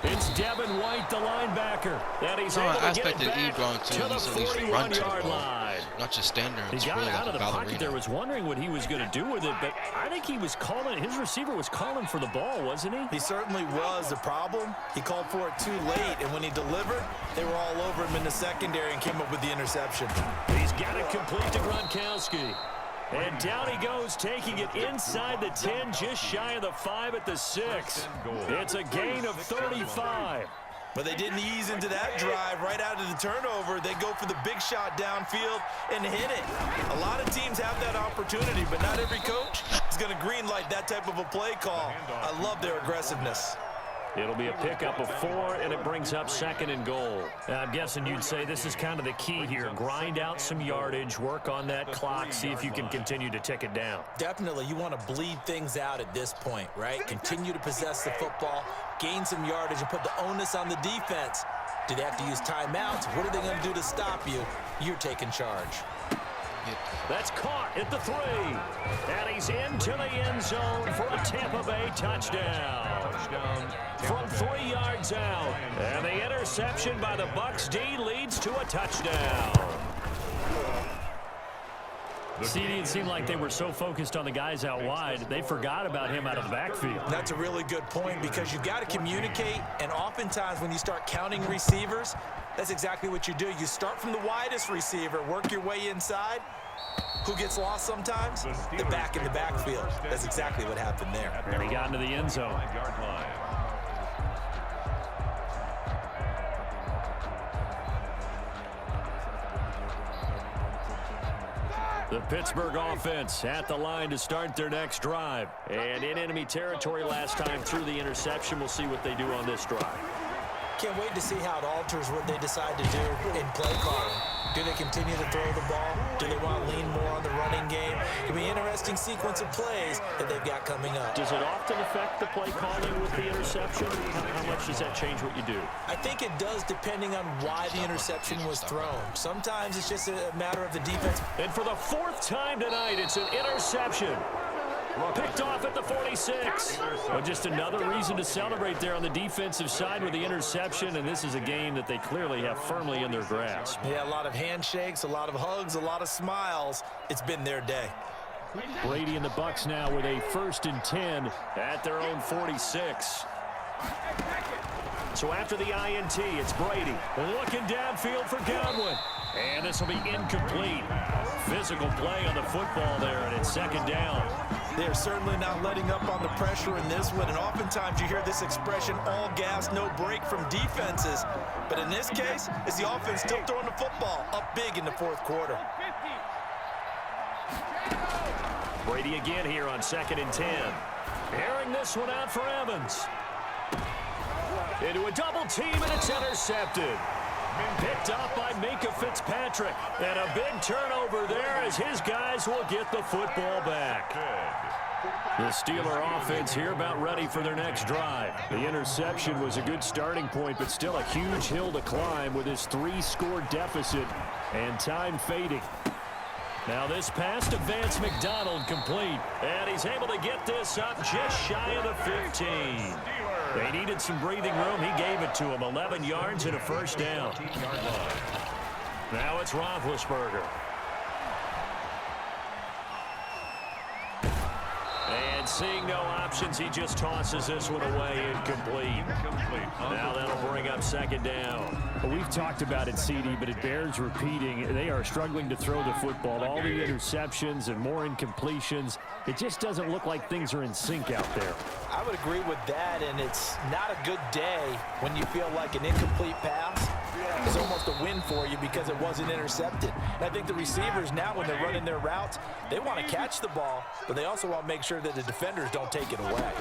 It's Devin White, the linebacker. And he's able I to get it expected back Ebron to to the at least run to the 41-yard ball, line. not just stand there and He got twirl it out like of a the pocket ballerina. there, was wondering what he was going to do with it, but I think he was calling, his receiver was calling for the ball, wasn't he? He certainly was. The problem, he called for it too late, and when he delivered, they were all over him in the secondary and came up with the interception. He's got it complete to Gronkowski. And down he goes, taking it inside the 10, just shy of the 5 at the 6. It's a gain of 35. But they didn't ease into that drive right out of the turnover. They go for the big shot downfield and hit it. A lot of teams have that opportunity, but not every coach is going to greenlight that type of a play call. I love their aggressiveness. It'll be a pickup of 4, and it brings up 2nd and goal. I'm guessing you'd say this is kind of the key here. Grind out some yardage, work on that clock, see if you can continue to tick it down. Definitely, you want to bleed things out at this point, right? Continue to possess the football, gain some yardage, and put the onus on the defense. Do they have to use timeouts? What are they going to do to stop you? You're taking charge. That's caught at the 3. And he's into the end zone for a Tampa Bay touchdown. From 3 yards out. And the interception by the Bucs D leads to a touchdown. See, it seemed like they were so focused on the guys out wide, they forgot about him out of the backfield. That's a really good point because you've got to communicate, and oftentimes when you start counting receivers, that's exactly what you do. You start from the widest receiver, work your way inside. Who gets lost sometimes? The back in the backfield. That's exactly what happened there. And he got into the end zone. The Pittsburgh offense at the line to start their next drive. And in enemy territory last time through the interception. We'll see what they do on this drive. Can't wait to see how it alters what they decide to do in play calling. Do they continue to throw the ball? Do they want to lean more on the running game? It'll be an interesting sequence of plays that they've got coming up. Does it often affect the play calling with the interception? How much does that change what you do? I think it does depending on why the interception was thrown. Sometimes it's just a matter of the defense. And for the 4th time tonight, it's an interception. Picked off at the 46. Well, just another reason to celebrate there on the defensive side with the interception, and this is a game that they clearly have firmly in their grasp. Yeah, a lot of handshakes, a lot of hugs, a lot of smiles. It's been their day. Brady and the Bucs now with a 1st and 10 at their own 46. So after the INT, it's Brady looking downfield for Godwin. And this will be incomplete. Physical play on the football there, and it's 2nd down. They're certainly not letting up on the pressure in this one, and oftentimes you hear this expression, all gas, no break from defenses. But in this case, it's the offense still throwing the football up big in the fourth quarter. Brady again here on 2nd and 10. Airing this one out for Evans. Into a double team, and it's intercepted. Picked up by Minka Fitzpatrick. And a big turnover there as his guys will get the football back. The Steeler offense here about ready for their next drive. The interception was a good starting point, but still a huge hill to climb with his 3-score deficit and time fading. Now this pass to Vance McDonald complete. And he's able to get this up just shy of the 15. They needed some breathing room. He gave it to him. 11 yards and a first down. Now it's Roethlisberger. And seeing no options, he just tosses this one away, incomplete. Now that'll bring up 2nd down. Well, we've talked about it, CD, but it bears repeating. They are struggling to throw the football. All the interceptions and more incompletions. It just doesn't look like things are in sync out there. I would agree with that, and it's not a good day when you feel like an incomplete pass is almost a win for you because it wasn't intercepted. And I think the receivers now, when they're running their routes, they want to catch the ball, but they also want to make sure that the defenders don't take it away.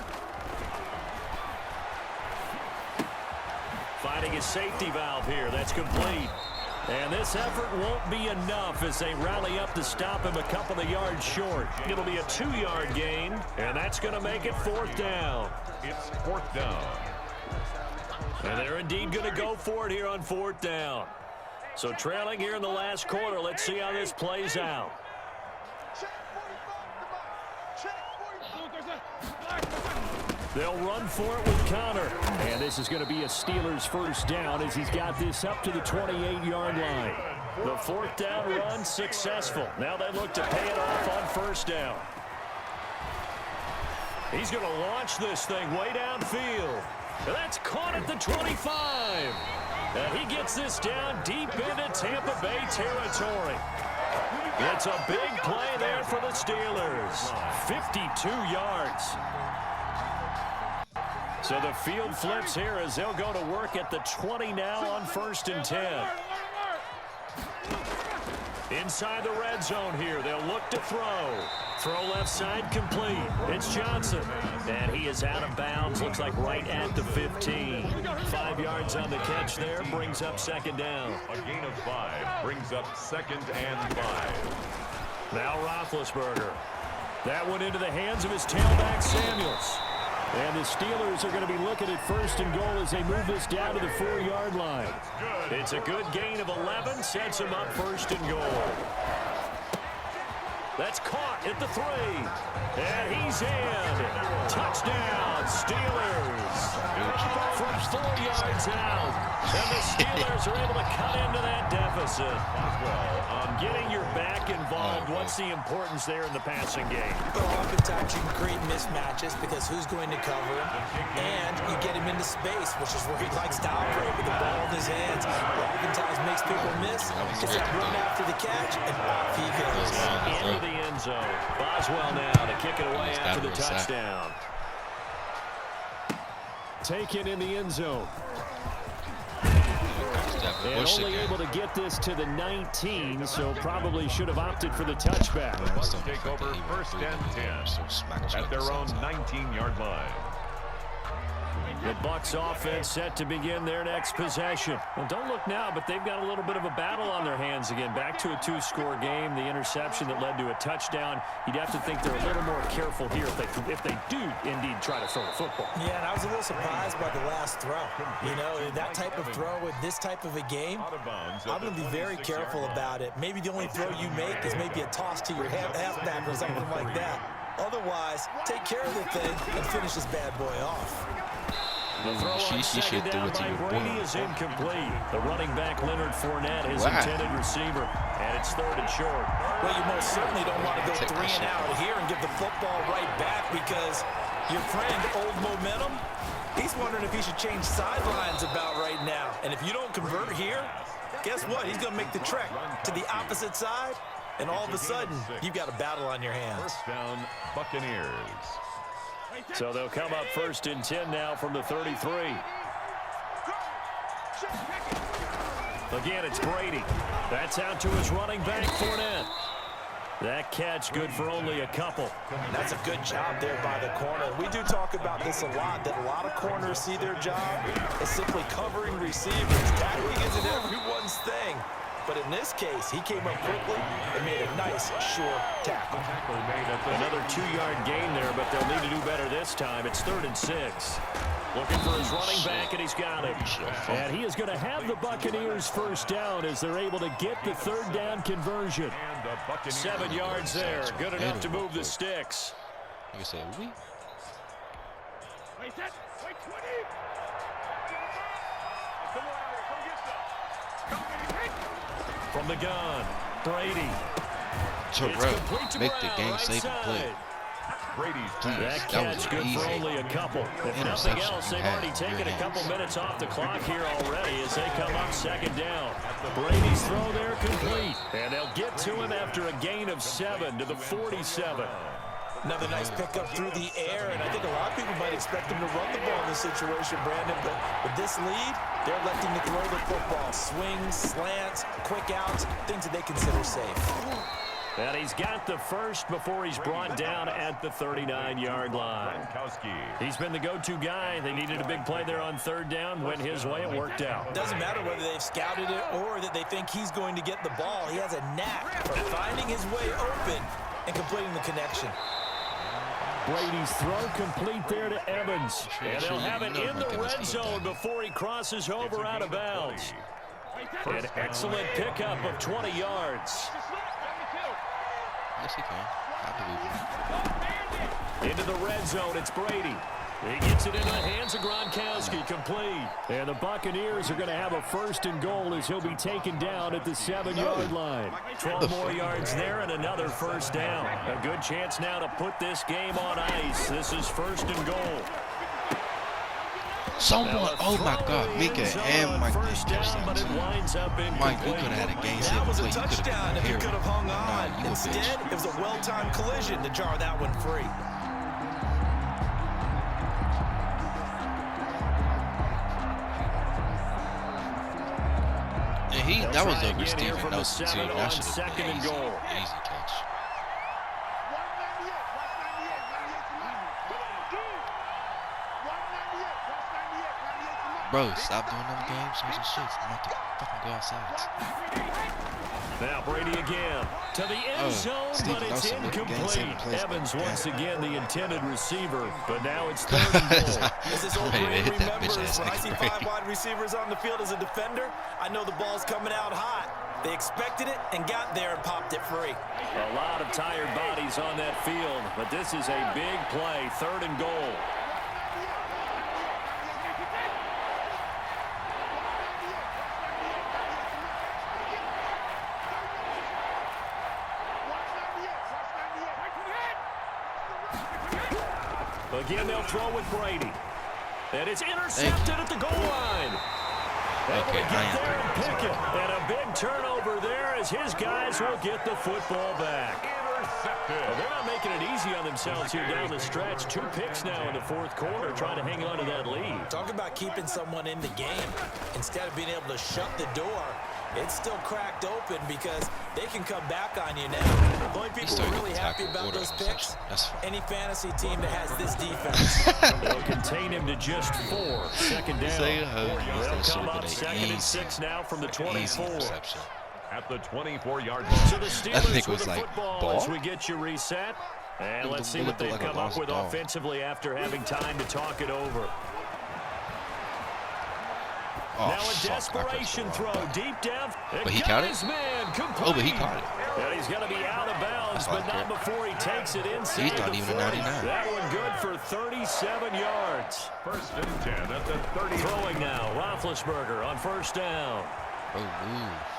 Finding his safety valve here. That's complete. And this effort won't be enough as they rally up to stop him a couple of yards short. It'll be a 2-yard gain, and that's going to make it 4th down. It's 4th down. And they're indeed going to go for it here on 4th down. So trailing here in the last quarter, let's see how this plays out. They'll run for it with Connor. And this is going to be a Steelers first down as he's got this up to the 28-yard line. The 4th down run successful. Now they look to pay it off on 1st down. He's going to launch this thing way downfield. And that's caught at the 25. And he gets this down deep into Tampa Bay territory. It's a big play there for the Steelers. 52 yards. So the field flips here as they'll go to work at the 20 now on 1st and 10. Inside the red zone here, they'll look to throw. Throw left side complete. It's Johnson. And he is out of bounds, looks like right at the 15. 5 yards on the catch there, brings up 2nd down. A gain of 5 brings up 2nd and 5. Now Roethlisberger. That one into the hands of his tailback, Samuels. And the Steelers are going to be looking at 1st and goal as they move this down to the 4-yard line. It's a good gain of 11, sets them up 1st and goal. That's caught at the 3. And he's in. Touchdown, Steelers. From 4 yards out. And the Steelers are able to cut into that deficit. Getting your back involved, what's the importance there in the passing game? Well, oftentimes you can create mismatches because who's going to cover him, and you get him into space, which is where he likes to operate with the ball in his hands. Oftentimes makes people miss, gets that run after the catch, and off he goes. Into the end zone. Boswell now to kick it away after the touchdown. Taken in the end zone. And only able to get this to the 19, so probably should have opted for the touchback. Take over 1st and 10 at their own 19-yard line. The Bucs offense set to begin their next possession. Well, don't look now, but they've got a little bit of a battle on their hands again. Back to a 2-score game. The interception that led to a touchdown. You'd have to think they're a little more careful here if they do indeed try to throw the football. Yeah, and I was a little surprised by the last throw. You know, that type of throw with this type of a game, I'm going to be very careful about it. Maybe the only throw you make is maybe a toss to your halfback or something like that. Otherwise, take care of the thing and finish this bad boy off. The throw on 2nd down by Brady is incomplete. The running back, Leonard Fournette, his intended receiver, and it's 3rd and short. Well, you most certainly don't want to go 3 and out here and give the football right back because your friend, Old Momentum, he's wondering if he should change sidelines about right now. And if you don't convert here, guess what? He's going to make the trek to the opposite side and all of a sudden, you've got a battle on your hands. First down, Buccaneers. So they'll come up 1st and 10 now from the 33. Again, it's Brady. That's out to his running back, Fournette. That catch good for only a couple. That's a good job there by the corner. We do talk about this a lot, that a lot of corners see their job as simply covering receivers. Tackling isn't everyone's thing. But in this case, he came up quickly and made a nice, sure tackle. Another 2-yard gain there, but they'll need to do better this time. It's 3rd and 6. Looking for his running back, and he's got it. And he is going to have the Buccaneers first down as they're able to get the 3rd down conversion. 7 yards there. Good enough to move the sticks. Like I said, we. From the gun, Brady. Terrell, make the game-saving play. That catch good for only a couple. If nothing else, they've already taken a couple minutes off the clock here already as they come up 2nd down. Brady's throw there complete. And they'll get to him after a gain of 7 to the 47. Another nice pickup through the air, and I think a lot of people might expect him to run the ball in this situation, Brandon, but with this lead, they're electing to throw the football. Swings, slants, quick outs, things that they consider safe. And he's got the first before he's brought down at the 39-yard line. He's been the go-to guy. They needed a big play there on 3rd down. Went his way. It worked out. Doesn't matter whether they've scouted it or that they think he's going to get the ball. He has a knack for finding his way open and completing the connection. Brady's throw complete there to Evans. And they'll have it in the red zone before he crosses over out of bounds. An excellent pickup of 20 yards. Yes, he can. I believe him. Into the red zone, it's Brady. He gets it into the hands of Gronkowski, complete. And the Buccaneers are going to have a 1st and goal as he'll be taken down at the 7-yard line. 12 more yards there and another 1st down. A good chance now to put this game on ice. This is 1st and goal. Someone, oh my God, Mika and Mike but it winds up Mike, you could have had a game That was a play. touchdown if you could have hung on. Nah, Instead, it was a well-timed collision to jar that one free. And that was over Steven from the Nelson, too. 7 That on should have 2nd been and easy. goal. Easy catch. Bro, stop doing them games, some shit. I'm about to fucking go outside. Now Brady again to the end zone, but it's incomplete. Evans once again the intended receiver, but now it's 3rd and goal. As this old brain remembers, when I see 5 wide receivers on the field as a defender, I know the ball's coming out hot. They expected it and got there and popped it free. A lot of tired bodies on that field, but this is a big play, 3rd and goal. Again, they'll throw with Brady. And it's intercepted at the goal line. Okay, And a big turnover there as his guys will get the football back. Well, they're not making it easy on themselves here down the stretch. 2 picks now in the 4th quarter, trying to hang on to that lead. Talk about keeping someone in the game. Instead of being able to shut the door, it's still cracked open because they can come back on you now. The only people who are really happy about those picks, any fantasy team that has this defense. They'll contain him to just 4. 2nd down. They'll come up 2nd and 6 now from the 24. At the 24-yard line. So the Steelers with the football as we get you reset. And let's see what they've come up with offensively after having time to talk it over. Now a desperation throw deep down. But he caught it? Oh, but he caught it. And he's going to be out of bounds, but not before he takes it inside. He's not even a 99. That one good for 37 yards. 1st and 10 at the 30. Throwing now, Roethlisberger on 1st down. Oh, move.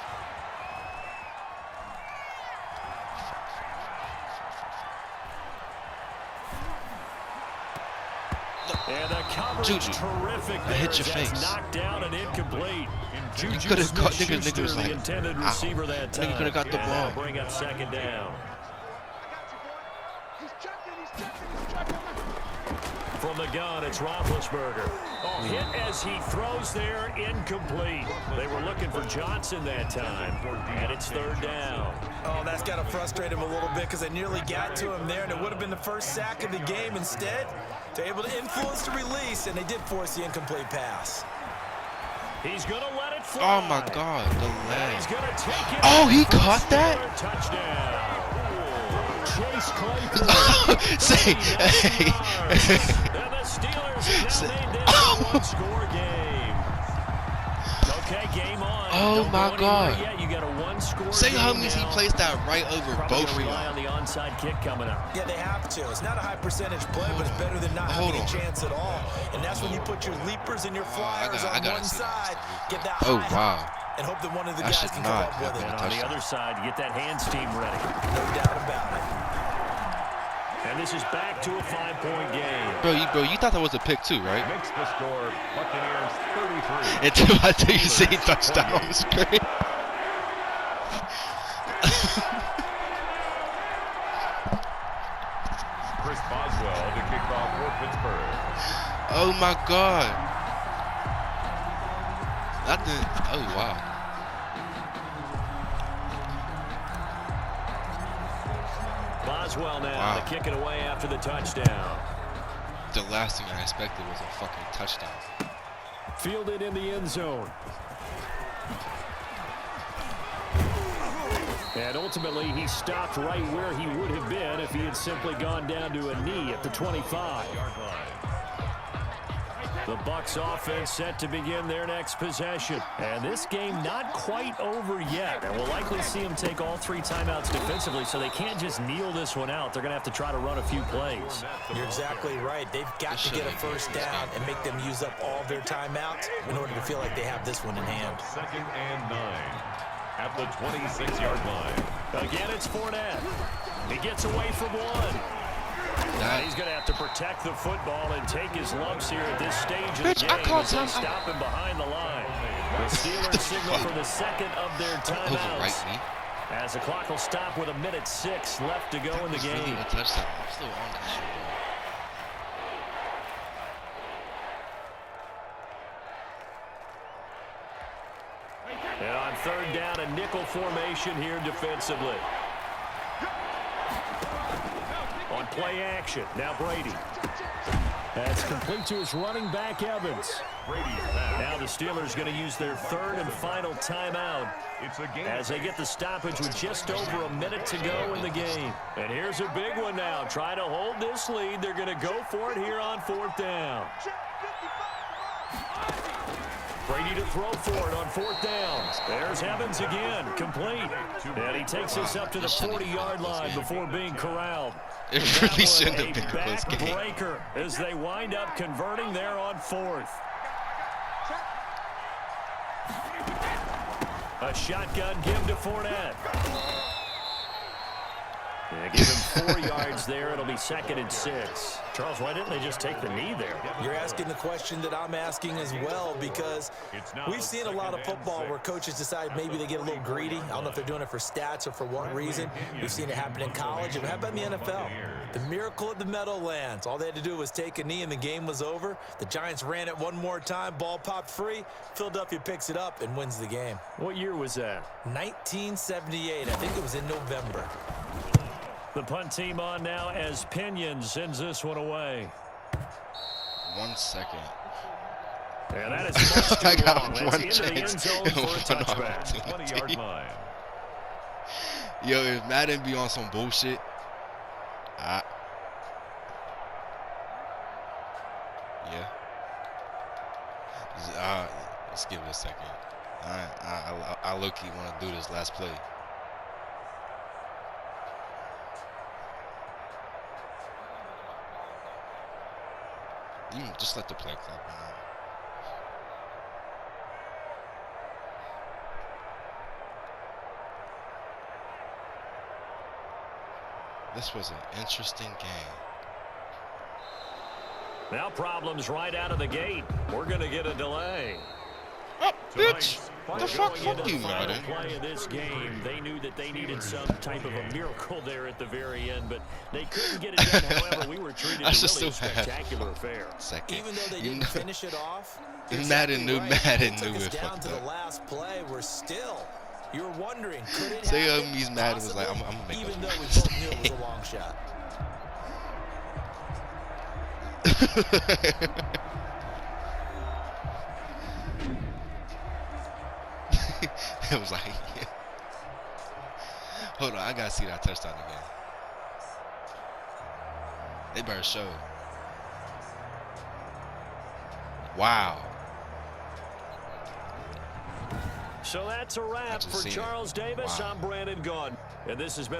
And the coverage terrific there. Hit your face. Knocked down and incomplete. Juju could have got Smith-Schuster, niggas was the like, intended ow. receiver that time. Nigga could have got the And ball. that'll bring up second down. From the gun, it's Roethlisberger. Oh, hit as he throws there, incomplete. They were looking for Johnson that time, and it's third down. Oh, that's got to frustrate him a little bit because they nearly got to him there, and it would have been the first sack of the game. Instead, they're able to influence the release, and they did force the incomplete pass. He's going to let it fly. Oh my God, the leg. He's going to take it. Oh, he caught that? Touchdown. Chase Claypool. Say, hey. And the Steelers have now made this a one-score game. Okay, game on. Oh Don't my go God. anywhere yet. You got a one-score Say game how means he now. placed that right over Probably both of gonna rely y'all. on the onside kick coming up. Yeah, they have to. It's not a high percentage play, but it's better than not Hold having a on. chance at all. And that's when you put your leapers and your flyers I on gotta one see that. side, get that Oh, high wow. and hope that one of the That guys should can come not up with have it. And been a on the touchdown. other side, you get that hands team ready. No doubt about it. And this is back to a 5-point game. Bro, you thought that was a pick too, right? Makes the score Buccaneers 33. Until you say touchdown on the screen. Chris Boswell to kick off for Pittsburgh. Oh my God. That didn't. Oh wow. Boswell now Wow. to kick it away after the touchdown. The last thing I expected was a fucking touchdown. Fielded in the end zone. And ultimately, he stopped right where he would have been if he had simply gone down to a knee at the 25. The Bucs offense set to begin their next possession. And this game not quite over yet. And we'll likely see them take all 3 timeouts defensively, so they can't just kneel this one out. They're going to have to try to run a few plays. You're exactly right. They've got to get a first down and make them use up all their timeouts in order to feel like they have this one in hand. 2nd and 9 at the 26-yard line. Again, it's Fournette. He gets away from one. He's going to have to protect the football and take his lumps here at this stage of the Bitch, I game called as they time. stop him behind the line. The Steelers signal for the second of their Overwrite timeouts me. as the clock will stop with 1:06 left to go in the It's really game. a touchdown. I'm still on that shit, bro. And on third down, a nickel formation here defensively. On play action, now Brady. That's complete to his running back, Evans. Now the Steelers going to use their third and final timeout It's a game. as they get the stoppage with just over a minute to go in the game. And here's a big one now. Trying to hold this lead. They're going to go for it here on 4th down. Brady to throw for it on 4th down. There's Evans again, complete. And he takes us up to the 40-yard line before being corralled. It That really one shouldn't a have been a close game. backbreaker as they wind up converting there on 4th. A shotgun give to Fournette. Yeah, give him 4 yards there. It'll be 2nd and 6. Charles, why didn't they just take the knee there? You're asking the question that I'm asking as well, because we've seen a lot of football where coaches decide maybe they get a little greedy. I don't know if they're doing it for stats or for what reason. We've seen it happen in college. It happened in the NFL. The miracle of the Meadowlands. All they had to do was take a knee and the game was over. The Giants ran it one more time. Ball popped free. Philadelphia picks it up and wins the game. What year was that? 1978. I think it was in November. The punt team on now as Pinion sends this one away. 1 second. And that is much too I got long. That's one into the end chance zone and for a one touchback. opportunity. 20-yard line. Yo, if Madden be on some bullshit, yeah. Let's give it a second. I low-key want to do this last play. Just let the play clock run out. This was an interesting game. Now problems right out of the gate. We're going to get a delay. Oh, bitch. The fuck? Going into Fuck you, the final Madden. play of this game, they knew that they needed some type of a miracle there at the very end, but they couldn't get it done. However, we were treated to I really should still a have spectacular affair. Second. Even though they You didn't know- finish it off, Madden knew Madden took knew us it down fucked to the up. last play. We're still. You're wondering, could it Say happen? he's Madden was like, Possibly, I'm gonna make even those though we mistakes. both knew it was a long shot. It was like, hold on, I gotta see that touchdown again. They better show it. Wow. So that's a wrap just for seen it. Charles Davis. Wow. I'm Brandon Gaudin, and this has been